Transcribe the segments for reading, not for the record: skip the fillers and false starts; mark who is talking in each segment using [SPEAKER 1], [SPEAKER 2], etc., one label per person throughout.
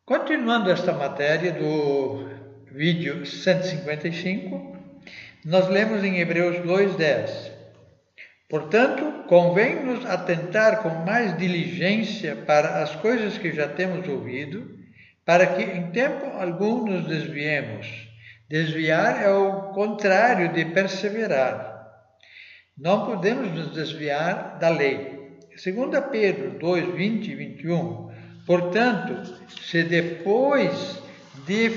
[SPEAKER 1] Continuando esta matéria do vídeo 155, nós lemos em Hebreus 2:10. Portanto, convém-nos atentar com mais diligência para as coisas que já temos ouvido, para que em tempo algum nos desviemos. Desviar é o contrário de perseverar. Não podemos nos desviar da lei. 2 Pedro 2, 20 e 21. Portanto, se depois de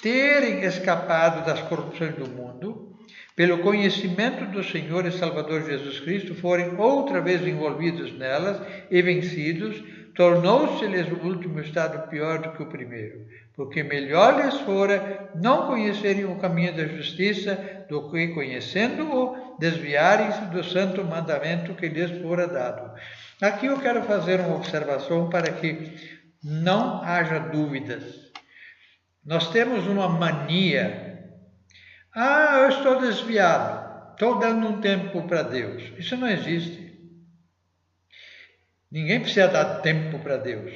[SPEAKER 1] terem escapado das corrupções do mundo, pelo conhecimento do Senhor e Salvador Jesus Cristo, forem outra vez envolvidos nelas e vencidos, tornou-se-lhes o último estado pior do que o primeiro, porque melhor lhes fora não conhecerem o caminho da justiça do que, conhecendo-o, desviarem-se do santo mandamento que lhes fora dado. Aqui eu quero fazer uma observação para que não haja dúvidas. Nós temos uma mania. Eu estou desviado, estou dando um tempo para Deus. Isso não existe. Ninguém precisa dar tempo para Deus.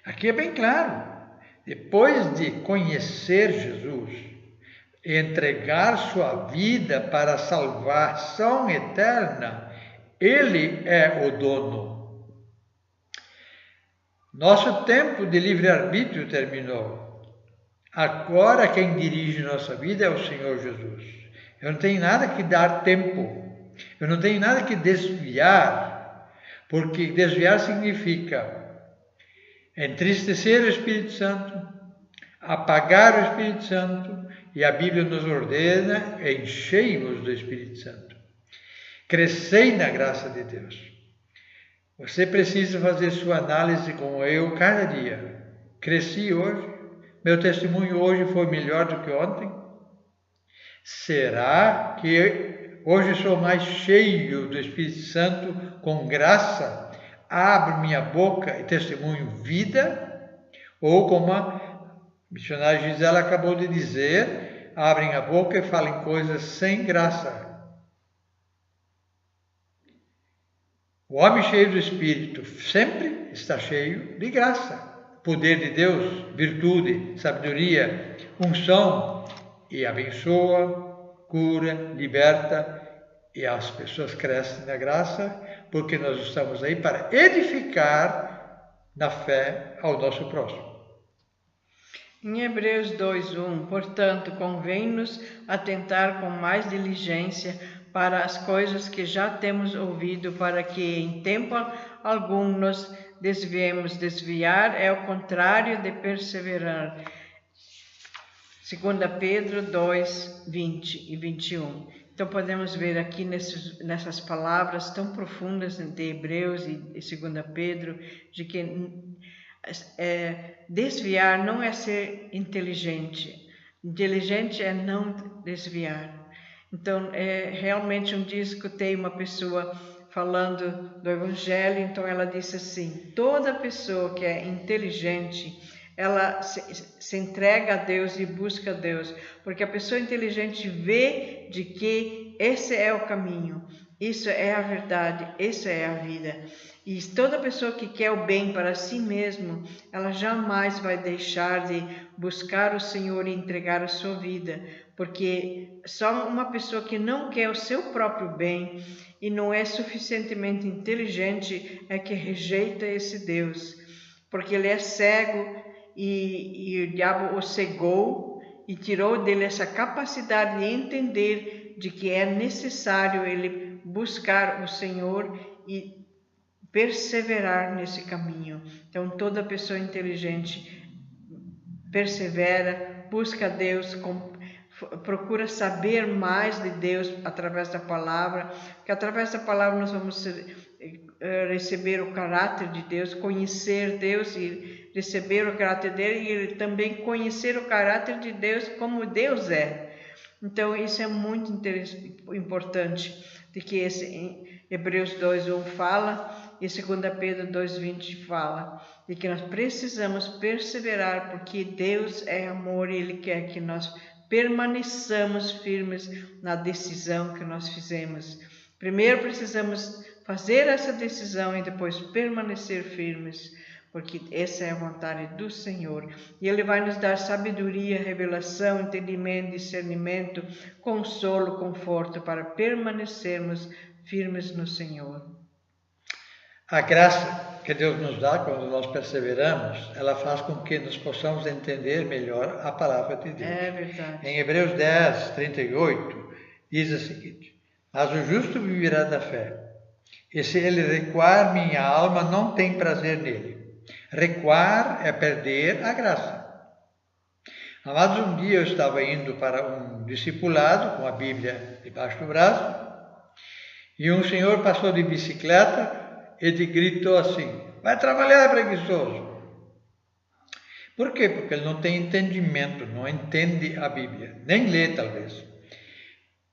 [SPEAKER 1] Aqui é bem claro. Depois de conhecer Jesus e entregar sua vida para a salvação eterna, Ele é o dono. Nosso tempo de livre-arbítrio terminou. Agora quem dirige nossa vida é o Senhor Jesus. Eu não tenho nada que dar tempo. Eu não tenho nada que desviar. Porque desviar significa entristecer o Espírito Santo, apagar o Espírito Santo, e a Bíblia nos ordena: enchei-vos do Espírito Santo. Crescei na graça de Deus. Você precisa fazer sua análise como eu cada dia. Cresci hoje? Meu testemunho hoje foi melhor do que ontem? Será que hoje sou mais cheio do Espírito Santo com graça? Abro minha boca e testemunho vida? Ou como a missionária Gisela acabou de dizer, abrem a boca e falam coisas sem graça. O homem cheio do Espírito sempre está cheio de graça. Poder de Deus, virtude, sabedoria, unção, e abençoa, cura, liberta, e as pessoas crescem na graça, porque nós estamos aí para edificar na fé ao nosso próximo.
[SPEAKER 2] Em Hebreus 2:1, portanto, convém-nos atentar com mais diligência para as coisas que já temos ouvido, para que em tempo algum nos desviemos. Desviar é o contrário de perseverar. 2 Pedro 2, 20 e 21. Então podemos ver aqui nessas palavras tão profundas de Hebreus e 2 Pedro, de que desviar não é ser inteligente. Inteligente é não desviar. Então, realmente um dia escutei uma pessoa falando do Evangelho, então ela disse assim: toda pessoa que é inteligente, ela se entrega a Deus e busca Deus, porque a pessoa inteligente vê de que esse é o caminho, isso é a verdade, isso é a vida. E toda pessoa que quer o bem para si mesmo, ela jamais vai deixar de buscar o Senhor e entregar a sua vida, porque só uma pessoa que não quer o seu próprio bem e não é suficientemente inteligente é que rejeita esse Deus, porque ele é cego e o diabo o cegou e tirou dele essa capacidade de entender de que é necessário ele buscar o Senhor e perseverar nesse caminho. Então toda pessoa inteligente persevera, busca Deus, procura saber mais de Deus através da palavra, que através da palavra nós vamos receber o caráter de Deus, conhecer Deus e receber o caráter dele, e também conhecer o caráter de Deus como Deus é. Então isso é muito importante, de que esse em Hebreus 2:1 fala e 2 Pedro 2:20 fala, de que nós precisamos perseverar, porque Deus é amor e Ele quer que nós permaneçamos firmes na decisão que nós fizemos. Primeiro precisamos fazer essa decisão e depois permanecer firmes, porque essa é a vontade do Senhor. E Ele vai nos dar sabedoria, revelação, entendimento, discernimento, consolo, conforto para permanecermos firmes no Senhor.
[SPEAKER 1] A graça que Deus nos dá quando nós perseveramos, ela faz com que nós possamos entender melhor a palavra de Deus.
[SPEAKER 2] É verdade.
[SPEAKER 1] Em Hebreus 10, 38, diz o seguinte: mas o justo viverá da fé, e se ele recuar, minha alma não tem prazer nele. Recuar é perder a graça. Amados, um dia eu estava indo para um discipulado com a Bíblia debaixo do braço, e um senhor passou de bicicleta e gritou assim: vai trabalhar, preguiçoso. Por quê? Porque ele não tem entendimento, não entende a Bíblia, nem lê talvez.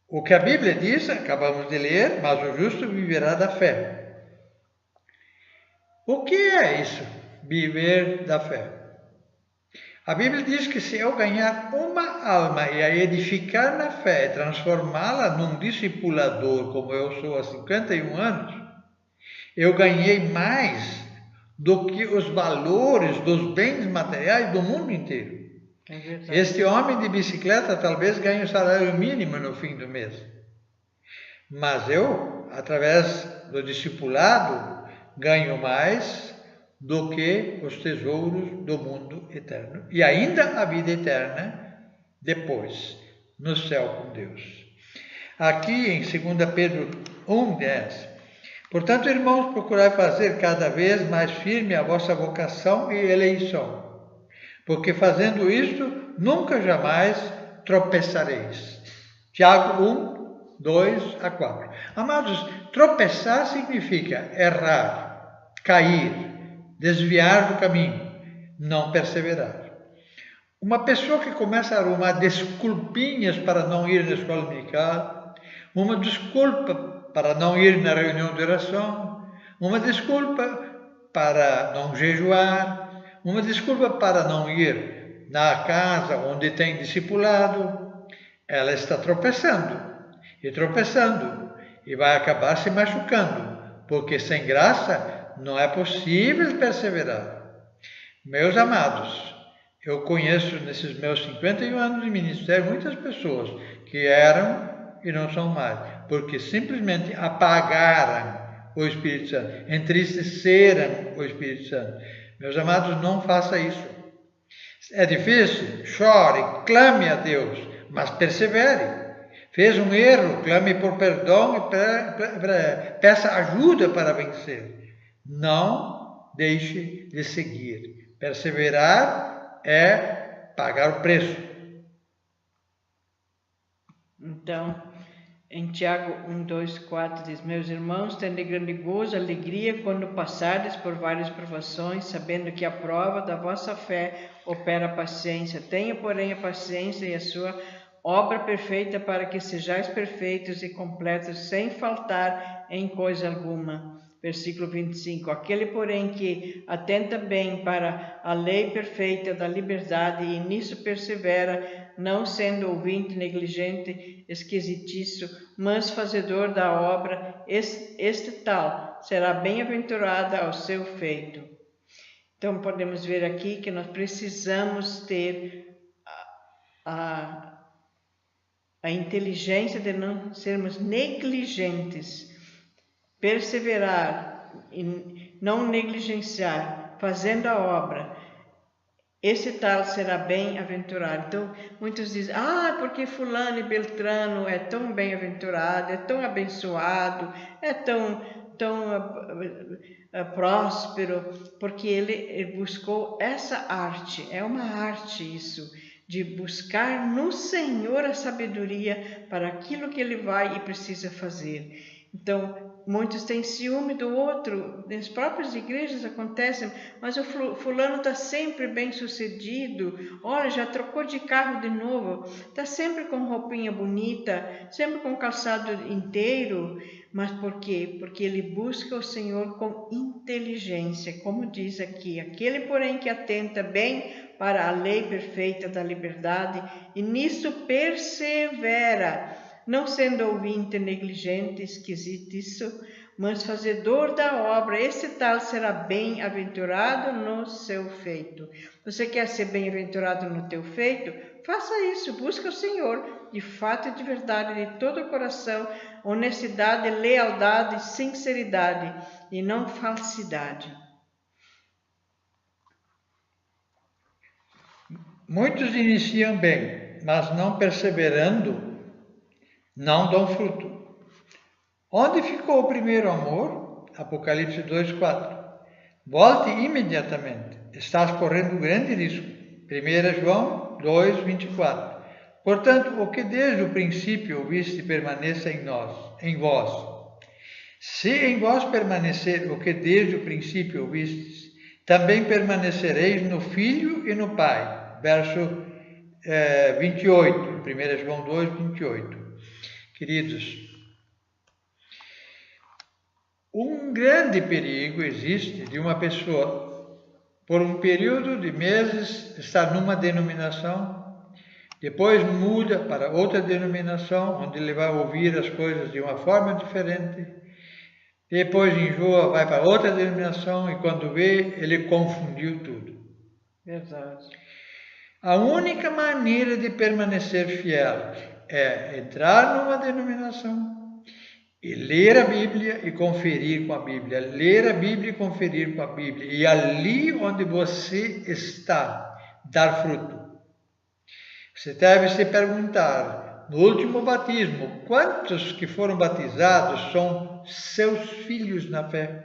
[SPEAKER 1] O que a Bíblia diz, acabamos de ler, mas o justo viverá da fé. O que é isso, viver da fé? A Bíblia diz que se eu ganhar uma alma e a edificar na fé, transformá-la num discipulador, como eu sou há 51 anos, eu ganhei mais do que os valores dos bens materiais do mundo inteiro. Este homem de bicicleta talvez ganhe o salário mínimo no fim do mês. Mas eu, através do discipulado, ganho mais do que os tesouros do mundo eterno. E ainda a vida eterna depois, no céu com Deus. Aqui em 2 Pedro 1:10, portanto, irmãos, procurai fazer cada vez mais firme a vossa vocação e eleição, porque fazendo isto, nunca jamais tropeçareis. Tiago 1, 2 a 4. Amados, tropeçar significa errar, cair, desviar do caminho, não perseverar. Uma pessoa que começa a arrumar desculpinhas para não ir na escola dominical, uma desculpa para não ir na reunião de oração, uma desculpa para não jejuar, uma desculpa para não ir na casa onde tem discipulado, ela está tropeçando, e vai acabar se machucando, porque sem graça não é possível perseverar. Meus amados, eu conheço nesses meus 51 anos de ministério muitas pessoas que eram e não são mais, porque simplesmente apagaram o Espírito Santo, entristeceram o Espírito Santo. Meus amados, não faça isso. É difícil? Chore, clame a Deus, mas persevere. Fez um erro, clame por perdão e peça ajuda para vencer. Não deixe de seguir. Perseverar é pagar o preço.
[SPEAKER 2] Então, em Tiago 1, 2, 4 diz: meus irmãos, tende grande gozo, alegria quando passardes por várias provações, sabendo que a prova da vossa fé opera a paciência. Tenha, porém, a paciência e a sua obra perfeita, para que sejais perfeitos e completos, sem faltar em coisa alguma. Versículo 25. Aquele, porém, que atenta bem para a lei perfeita da liberdade e nisso persevera, não sendo ouvinte negligente, esquisitiço, mas fazedor da obra, este tal será bem-aventurado ao seu feito. Então, podemos ver aqui que nós precisamos ter a inteligência de não sermos negligentes, perseverar e não negligenciar, fazendo a obra. Esse tal será bem-aventurado. Então, muitos dizem: porque fulano e beltrano é tão bem-aventurado, é tão abençoado, é tão próspero, porque ele buscou essa arte. É uma arte isso, de buscar no Senhor a sabedoria para aquilo que ele vai e precisa fazer. Então, muitos têm ciúme do outro, nas próprias igrejas acontecem, mas o fulano está sempre bem sucedido, olha, já trocou de carro de novo, está sempre com roupinha bonita, sempre com calçado inteiro. Mas por quê? Porque ele busca o Senhor com inteligência, como diz aqui: aquele, porém, que atenta bem para a lei perfeita da liberdade e nisso persevera, não sendo ouvinte negligente, esquisitiço, mas fazedor da obra, esse tal será bem-aventurado no seu feito. Você quer ser bem-aventurado no teu feito? Faça isso, busca o Senhor, de fato e de verdade, de todo o coração, honestidade, lealdade, sinceridade e não falsidade.
[SPEAKER 1] Muitos iniciam bem, mas não perseverando, não dão fruto. Onde ficou o primeiro amor? Apocalipse 2:4. Volte imediatamente, estás correndo grande risco. 1 João 2:24. Portanto, o que desde o princípio ouviste permaneça em vós. Se em vós permanecer o que desde o princípio ouvistes, também permanecereis no Filho e no Pai. Verso 28, 1 João 2:28. Queridos, um grande perigo existe de uma pessoa, por um período de meses, estar numa denominação, depois muda para outra denominação, onde ele vai ouvir as coisas de uma forma diferente, depois enjoa, vai para outra denominação e quando vê, ele confundiu tudo.
[SPEAKER 2] Verdade.
[SPEAKER 1] A única maneira de permanecer fiel é entrar numa denominação e ler a Bíblia e conferir com a Bíblia. Ler a Bíblia e conferir com a Bíblia. E ali onde você está, dar fruto. Você deve se perguntar, no último batismo, quantos que foram batizados são seus filhos na fé?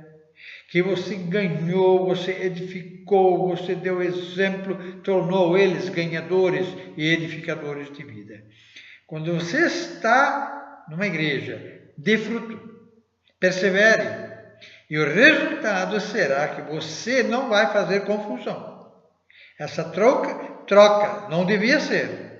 [SPEAKER 1] Que você ganhou, você edificou, você deu exemplo, tornou eles ganhadores e edificadores de vida. Quando você está numa igreja, dê fruto, persevere, e o resultado será que você não vai fazer confusão. Essa troca não devia ser.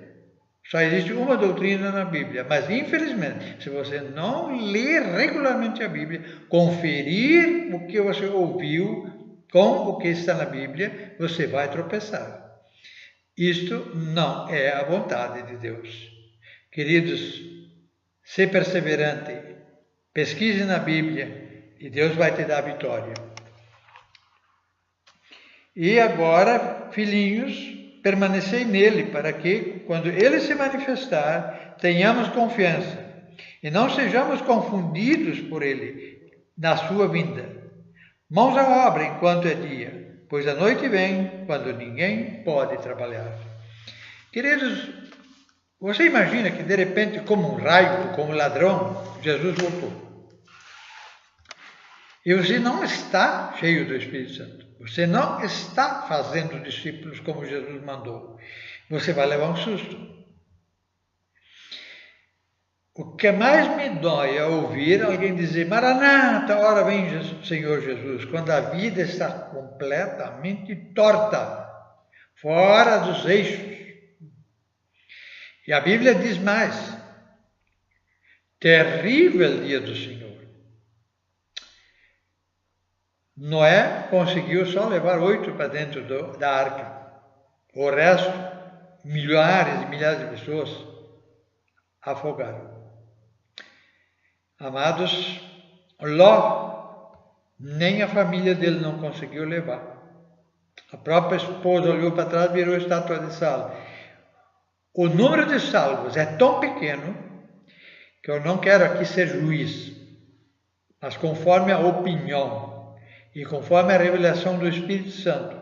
[SPEAKER 1] Só existe uma doutrina na Bíblia, mas infelizmente, se você não ler regularmente a Bíblia, conferir o que você ouviu com o que está na Bíblia, você vai tropeçar. Isto não é a vontade de Deus. Queridos, ser perseverante, pesquise na Bíblia e Deus vai te dar a vitória. E agora, filhinhos, permanecei nele, para que, quando ele se manifestar, tenhamos confiança e não sejamos confundidos por ele na sua vinda. Mãos à obra enquanto é dia, pois a noite vem quando ninguém pode trabalhar. Queridos, você imagina que de repente, como um raio, como um ladrão, Jesus voltou. E você não está cheio do Espírito Santo. Você não está fazendo discípulos como Jesus mandou. Você vai levar um susto. O que mais me dói é ouvir alguém dizer, Maranata, ora vem Senhor Jesus, quando a vida está completamente torta, fora dos eixos. E a Bíblia diz mais, terrível dia do Senhor. Noé conseguiu só levar 8 para dentro da arca. O resto, milhares e milhares de pessoas afogaram. Amados, Ló, nem a família dele não conseguiu levar. A própria esposa olhou para trás e virou estátua de sal. O número de salvos é tão pequeno que eu não quero aqui ser juiz, mas conforme a opinião e conforme a revelação do Espírito Santo,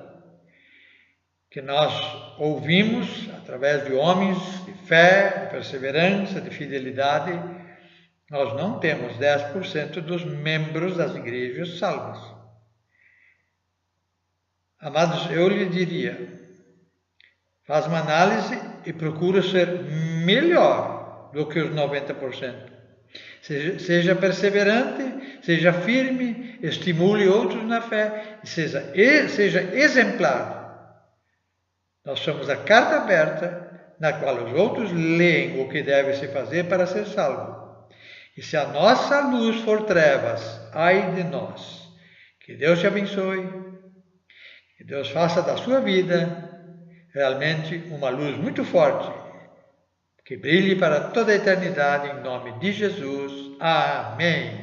[SPEAKER 1] que nós ouvimos através de homens de fé, de perseverança, de fidelidade, nós não temos 10% dos membros das igrejas salvos. Amados, eu lhe diria, faz uma análise e procura ser melhor do que os 90%. Seja perseverante, seja firme, estimule outros na fé, e seja exemplar. Nós somos a carta aberta na qual os outros leem o que deve se fazer para ser salvo. E se a nossa luz for trevas, ai de nós. Que Deus te abençoe, que Deus faça da sua vida realmente uma luz muito forte, que brilhe para toda a eternidade, em nome de Jesus. Amém.